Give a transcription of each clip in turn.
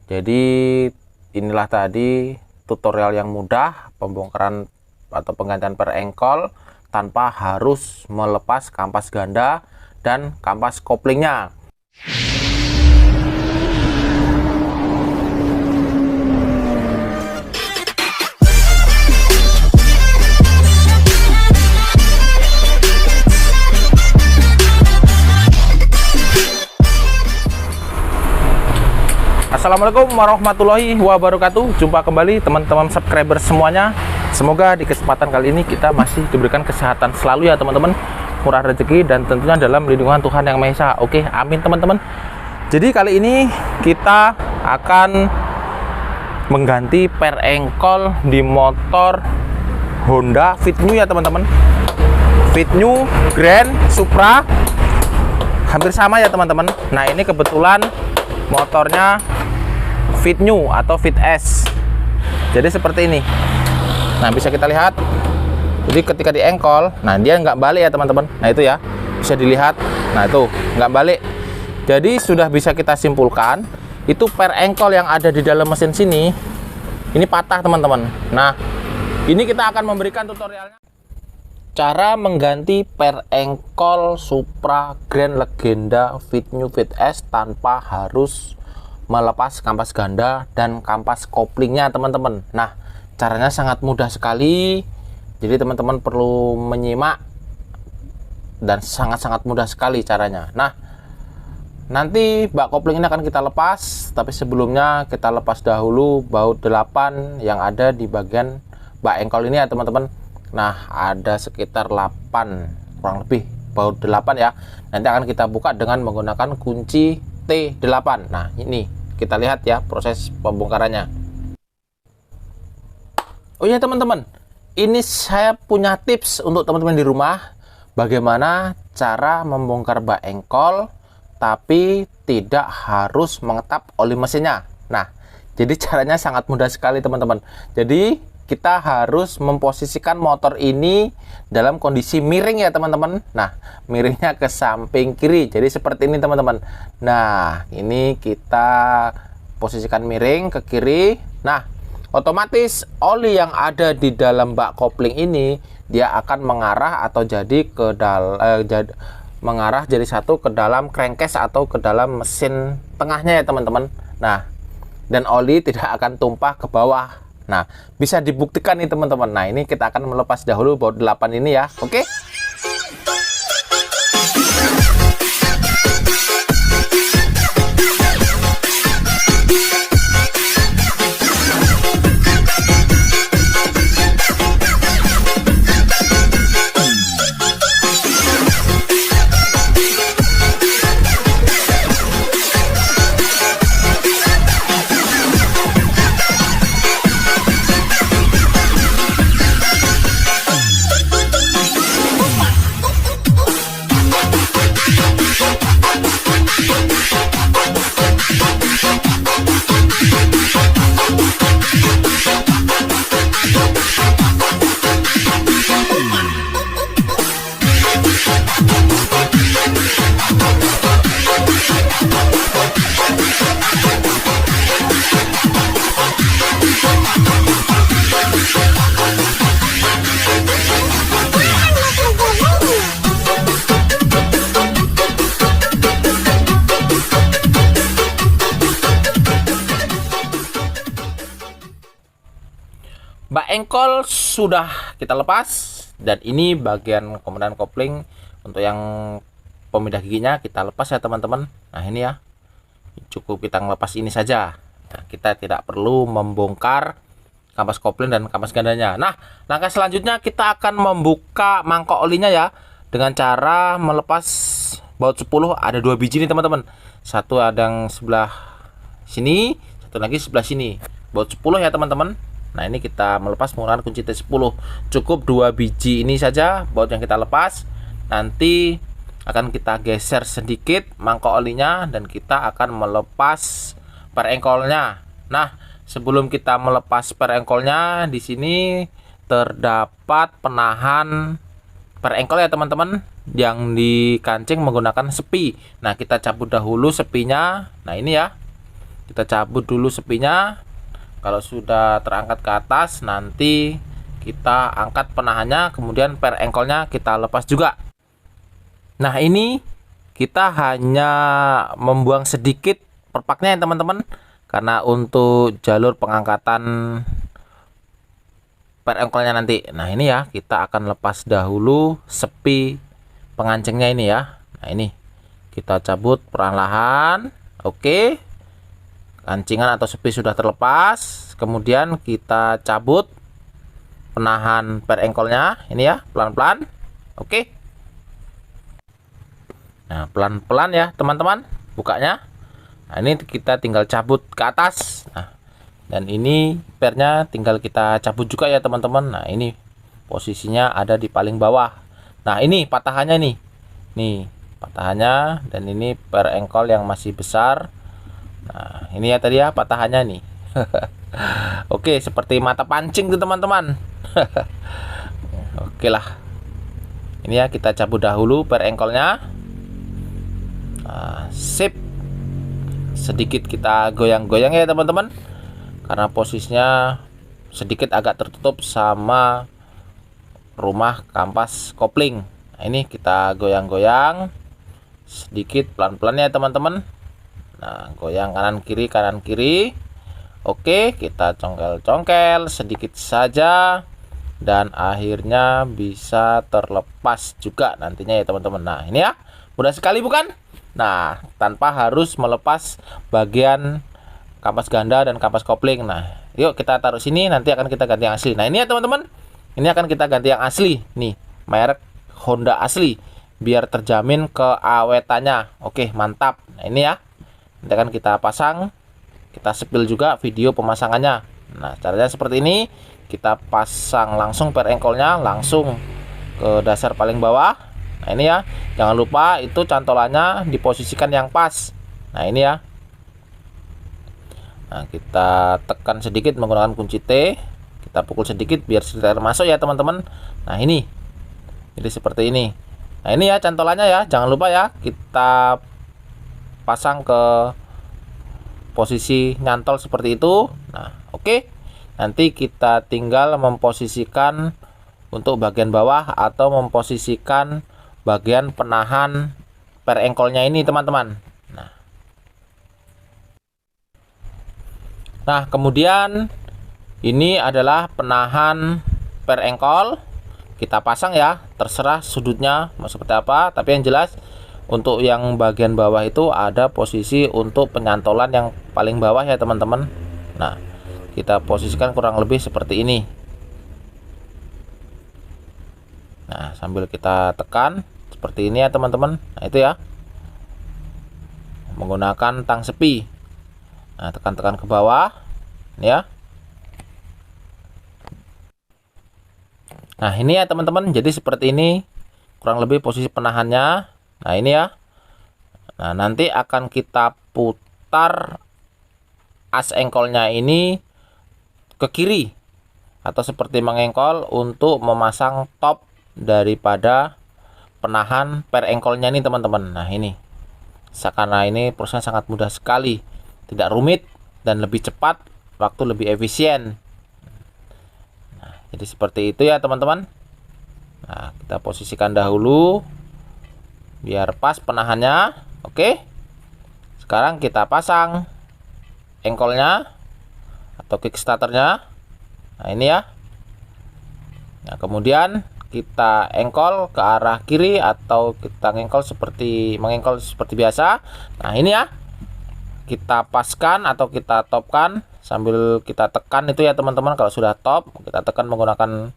Jadi inilah tadi tutorial yang mudah pembongkaran atau penggantian per engkol tanpa harus melepas kampas ganda dan kampas koplingnya. Assalamualaikum warahmatullahi wabarakatuh. Jumpa kembali teman-teman subscriber semuanya. Semoga di kesempatan kali ini kita masih diberikan kesehatan selalu ya teman-teman, murah rezeki dan tentunya dalam lindungan Tuhan Yang Maha Esa. Oke, amin teman-teman. Jadi kali ini kita akan mengganti per engkol di motor Honda Fit New ya teman-teman. Fit New, Grand, Supra, hampir sama ya teman-teman. Nah ini kebetulan motornya Fit New atau Fit S. Jadi seperti ini. Nah bisa kita lihat. Jadi ketika di engkol, nah dia nggak balik ya teman-teman. Nah itu ya, bisa dilihat. Nah itu nggak balik. Jadi sudah bisa kita simpulkan itu per engkol yang ada di dalam mesin sini ini patah teman-teman. Nah ini kita akan memberikan tutorialnya. Cara mengganti per engkol Supra Grand Legenda Fit New Fit S tanpa harus melepas kampas ganda dan kampas koplingnya teman-teman. Nah caranya sangat mudah sekali, jadi teman-teman perlu menyimak dan sangat-sangat mudah sekali caranya. Nah nanti bak kopling ini akan kita lepas, tapi sebelumnya kita lepas dahulu baut 8 yang ada di bagian bak engkol ini ya teman-teman. Nah ada sekitar 8 kurang lebih baut 8 ya. Nanti akan kita buka dengan menggunakan kunci T8. Nah ini kita lihat ya proses pembongkarannya. Oh ya teman-teman, ini saya punya tips untuk teman-teman di rumah bagaimana cara membongkar bak engkol tapi tidak harus mengetap oli mesinnya. Nah jadi caranya sangat mudah sekali teman-teman. Jadi kita harus memposisikan motor ini dalam kondisi miring ya teman-teman. Nah miringnya ke samping kiri, jadi seperti ini teman-teman. Nah ini kita posisikan miring ke kiri. Nah otomatis oli yang ada di dalam bak kopling ini dia akan mengarah atau jadi ke mengarah jadi satu ke dalam crankcase atau ke dalam mesin tengahnya ya teman-teman. Nah dan oli tidak akan tumpah ke bawah. Nah bisa dibuktikan nih teman-teman. Nah ini kita akan melepas dahulu baut 8 ini ya. Oke. Bak engkol sudah kita lepas dan ini bagian komponen kopling untuk yang pemindah giginya kita lepas ya teman-teman. Nah ini ya, cukup kita ngelepas ini saja. Nah, kita tidak perlu membongkar kampas kopling dan kampas gandanya. Nah langkah selanjutnya kita akan membuka mangkok olinya ya dengan cara melepas baut 10. Ada 2 biji nih teman-teman, satu ada yang sebelah sini, satu lagi sebelah sini, baut 10 ya teman-teman. Nah ini kita melepas menggunakan kunci T10. Cukup 2 biji ini saja baut yang kita lepas. Nanti akan kita geser sedikit mangkok olinya dan kita akan melepas per engkolnya. Nah sebelum kita melepas per engkolnya, di sini terdapat penahan per engkol ya teman-teman, yang dikancing menggunakan sepi. Nah kita cabut dahulu sepinya. Nah ini ya, Kita cabut dulu sepinya. Kalau sudah terangkat ke atas, nanti kita angkat penahannya, kemudian per engkolnya kita lepas juga. Nah, ini kita hanya membuang sedikit perpaknya ya teman-teman, karena untuk jalur pengangkatan per engkolnya nanti. Nah, ini ya, kita akan lepas dahulu sepi pengancingnya ini ya. Nah, ini kita cabut perlahan. Oke, kancingan atau sepi sudah terlepas. Kemudian kita cabut penahan per engkolnya ini ya, pelan-pelan. Oke. Nah, pelan-pelan ya teman-teman bukanya. Nah, ini kita tinggal cabut ke atas. Nah, dan ini pernya tinggal kita cabut juga ya teman-teman. Nah, ini posisinya ada di paling bawah. Nah, ini patahannya nih. Nih, patahannya, dan ini per engkol yang masih besar. Nah, ini ya tadi ya patahannya nih. Oke, seperti mata pancing tuh teman-teman. Oke lah. Ini ya, kita cabut dahulu per engkolnya. Nah, sip. Sedikit kita goyang-goyang ya teman-teman, karena posisinya sedikit agak tertutup sama rumah kampas kopling. Nah, ini kita goyang-goyang sedikit pelan-pelan ya teman-teman. Nah, goyang kanan kiri. Oke, kita congkel-congkel sedikit saja, dan akhirnya bisa terlepas juga nantinya ya teman-teman. Nah, ini ya, mudah sekali bukan? Nah, tanpa harus melepas bagian kampas ganda dan kampas kopling. Nah, yuk kita taruh sini, nanti akan kita ganti yang asli. Nah, ini ya teman-teman, ini akan kita ganti yang asli nih, merek Honda asli, biar terjamin keawetannya. Oke, mantap. Nah, ini ya, nanti akan kita pasang, kita sepil juga video pemasangannya. Nah, caranya seperti ini. Kita pasang langsung per engkolnya, langsung ke dasar paling bawah. Nah, ini ya, jangan lupa itu cantolannya diposisikan yang pas. Nah, ini ya. Nah, kita tekan sedikit menggunakan kunci T. Kita pukul sedikit biar sedikit masuk ya teman-teman. Nah, ini. Jadi seperti ini. Nah, ini ya cantolannya ya. Jangan lupa ya, kita pasang ke posisi nyantol seperti itu. Nah, oke. Nanti kita tinggal memposisikan untuk bagian bawah atau memposisikan bagian penahan per engkolnya ini teman-teman. Nah, kemudian ini adalah penahan per engkol. Kita pasang ya, terserah sudutnya mau seperti apa, tapi yang jelas untuk yang bagian bawah itu ada posisi untuk penyantolan yang paling bawah ya teman-teman. Nah, kita posisikan kurang lebih seperti ini. Nah, sambil kita tekan seperti ini ya teman-teman. Nah, itu ya, menggunakan tang sepi. Nah, tekan-tekan ke bawah ya. Nah, ini ya teman-teman, jadi seperti ini kurang lebih posisi penahannya. Nah, ini ya. Nah, nanti akan kita putar as engkolnya ini ke kiri atau seperti mengengkol untuk memasang top daripada penahan per engkolnya ini teman-teman. Nah, ini karena ini prosesnya sangat mudah sekali, tidak rumit dan lebih cepat, waktu lebih efisien. Nah, jadi seperti itu ya teman-teman. Nah, kita posisikan dahulu biar pas penahannya. Oke, sekarang kita pasang engkolnya atau kickstarternya. Nah, ini ya. Nah, kemudian kita engkol ke arah kiri atau kita mengengkol seperti biasa. Nah, ini ya, kita paskan atau kita topkan sambil kita tekan itu ya teman-teman. Kalau sudah top, kita tekan menggunakan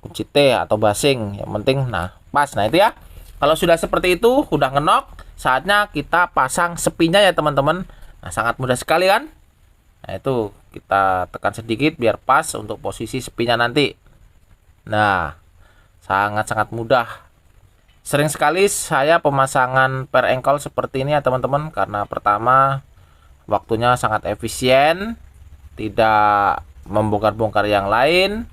kunci T atau basing, yang penting nah pas. Nah, itu ya, kalau sudah seperti itu udah ngenok, saatnya kita pasang sepinya ya teman-teman. Nah, sangat mudah sekali kan. Nah, itu kita tekan sedikit biar pas untuk posisi sepinya nanti. Nah, sangat-sangat mudah. Sering sekali saya pemasangan per engkol seperti ini ya teman-teman, karena pertama waktunya sangat efisien, tidak membongkar-bongkar yang lain,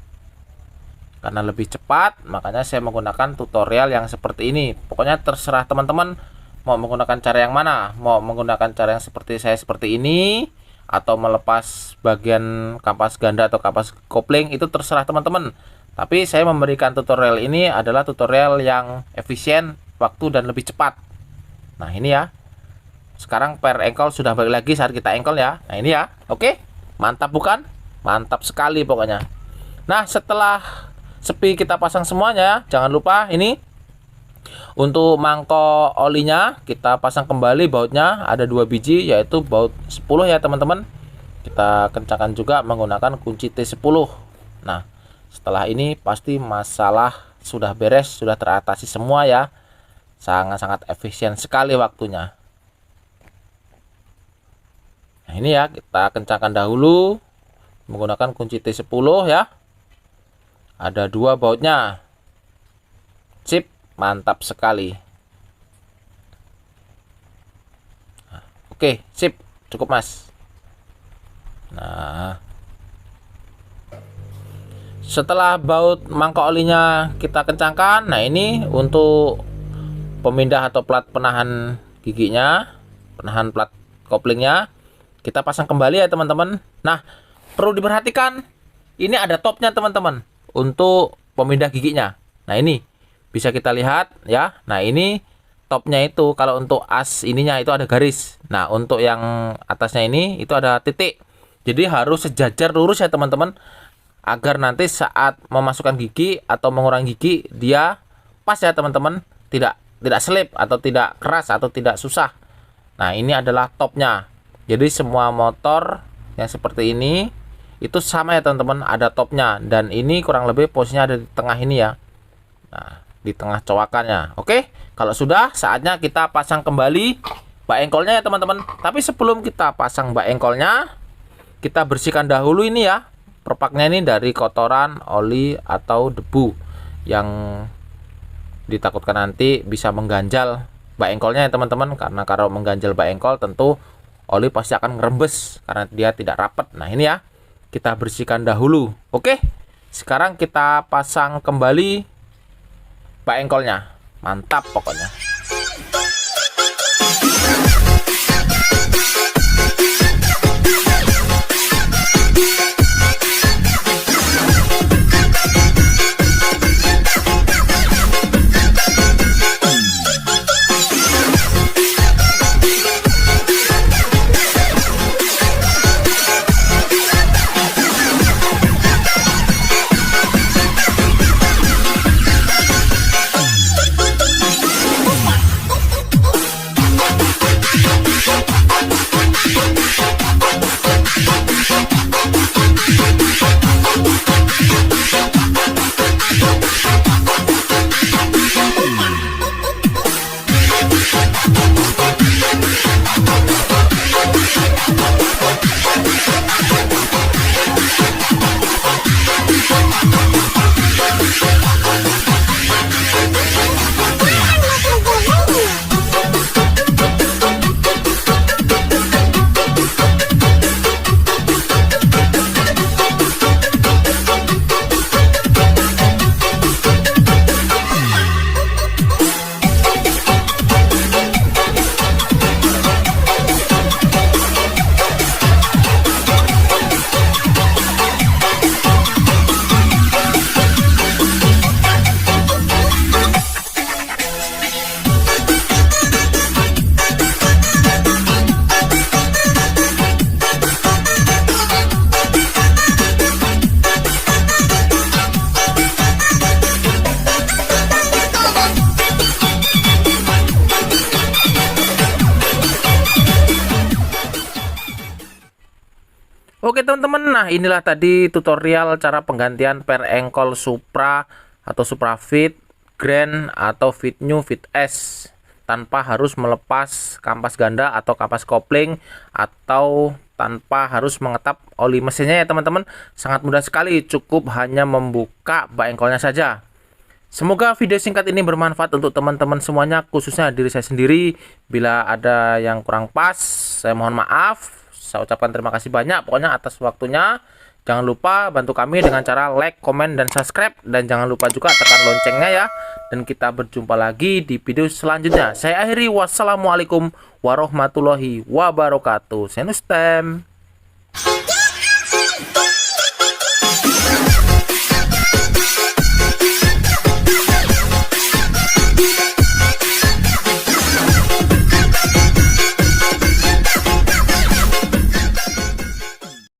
karena lebih cepat, makanya saya menggunakan tutorial yang seperti ini. Pokoknya terserah teman-teman mau menggunakan cara yang mana, mau menggunakan cara yang seperti saya seperti ini, atau melepas bagian kampas ganda atau kampas kopling, itu terserah teman-teman. Tapi saya memberikan tutorial ini adalah tutorial yang efisien, waktu, dan lebih cepat. Nah ini ya, sekarang per engkol sudah balik lagi saat kita engkol ya. Nah ini ya, oke, mantap bukan? Mantap sekali pokoknya. Nah setelah sepi kita pasang semuanya, jangan lupa ini untuk mangkok olinya kita pasang kembali bautnya, ada 2 biji yaitu baut 10 ya teman-teman. Kita kencangkan juga menggunakan kunci T10. Nah setelah ini pasti masalah sudah beres, sudah teratasi semua ya. Sangat-sangat efisien sekali waktunya. Nah ini ya, kita kencangkan dahulu menggunakan kunci T10 ya. Ada 2 bautnya. Sip, mantap sekali. Nah, oke, sip, cukup mas. Nah setelah baut mangkok olinya kita kencangkan, nah ini untuk pemindah atau plat penahan giginya, penahan plat koplingnya, kita pasang kembali ya teman-teman. Nah perlu diperhatikan, ini ada topnya teman-teman untuk pemindah giginya. Nah ini bisa kita lihat ya. Nah ini topnya itu, kalau untuk as ininya itu ada garis. Nah untuk yang atasnya ini itu ada titik. Jadi harus sejajar lurus ya teman-teman, agar nanti saat memasukkan gigi atau mengurangi gigi dia pas ya teman-teman, tidak selip atau tidak keras atau tidak susah. Nah ini adalah topnya. Jadi semua motor yang seperti ini itu sama ya teman-teman, ada topnya. Dan ini kurang lebih posisinya ada di tengah ini ya. Nah di tengah cowakannya. Oke, kalau sudah saatnya kita pasang kembali bak engkolnya ya teman-teman. Tapi sebelum kita pasang bak engkolnya, kita bersihkan dahulu ini ya, perpaknya ini dari kotoran, oli, atau debu yang ditakutkan nanti bisa mengganjal bak engkolnya ya teman-teman. Karena kalau mengganjal bak engkol tentu oli pasti akan ngerembes karena dia tidak rapat. Nah ini ya, kita bersihkan dahulu. Oke, sekarang kita pasang kembali bak engkolnya. Mantap pokoknya. Oke teman-teman, nah inilah tadi tutorial cara penggantian per engkol Supra atau Supra Fit, Grand, atau Fit New, Fit S tanpa harus melepas kampas ganda atau kampas kopling, atau tanpa harus mengetap oli mesinnya ya teman-teman. Sangat mudah sekali, cukup hanya membuka bak engkolnya saja. Semoga video singkat ini bermanfaat untuk teman-teman semuanya, khususnya diri saya sendiri. Bila ada yang kurang pas, saya mohon maaf. Saya ucapkan terima kasih banyak pokoknya atas waktunya. Jangan lupa bantu kami dengan cara like, komen, dan subscribe. Dan jangan lupa juga tekan loncengnya ya. Dan kita berjumpa lagi di video selanjutnya. Saya akhiri, wassalamualaikum warahmatullahi wabarakatuh. Senustem.